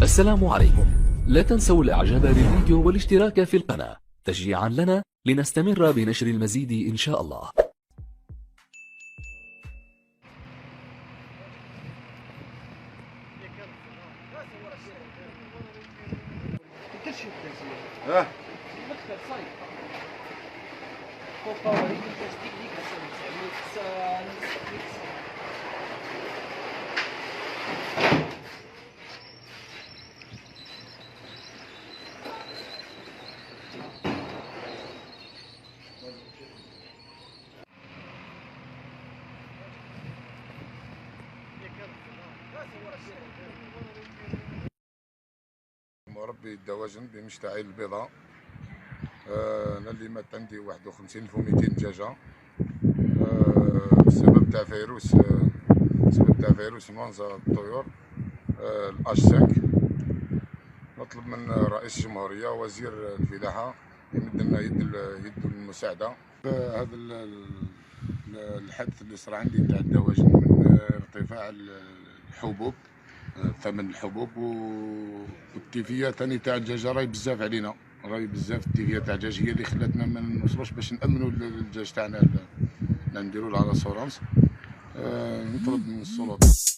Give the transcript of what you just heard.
السلام عليكم. لا تنسوا الاعجاب بالفيديو والاشتراك في القناة تشجيعا لنا لنستمر بنشر المزيد ان شاء الله. مربي الدواجن بمشتعل البيضاء. انا اللي مات عندي 51200 دجاجه بسبب تاع فيروس انفلونزا الطيور الاش 5. نطلب من رئيس الجمهوريه وزير الفلاحه يمد لنا يد المساعده. هذا الحدث اللي صار عندي تاع الدواجن من ارتفاع الحبوب، ثمن الحبوب والتيفيه ثاني تاع الدجاجه راهي بزاف علينا، راهي بزاف. التيفيه تاع الدجاج هي اللي خلاتنا ما نوصلوش باش نامنوا الدجاج تاعنا نديروا له على سورانس. نطلب من السلطات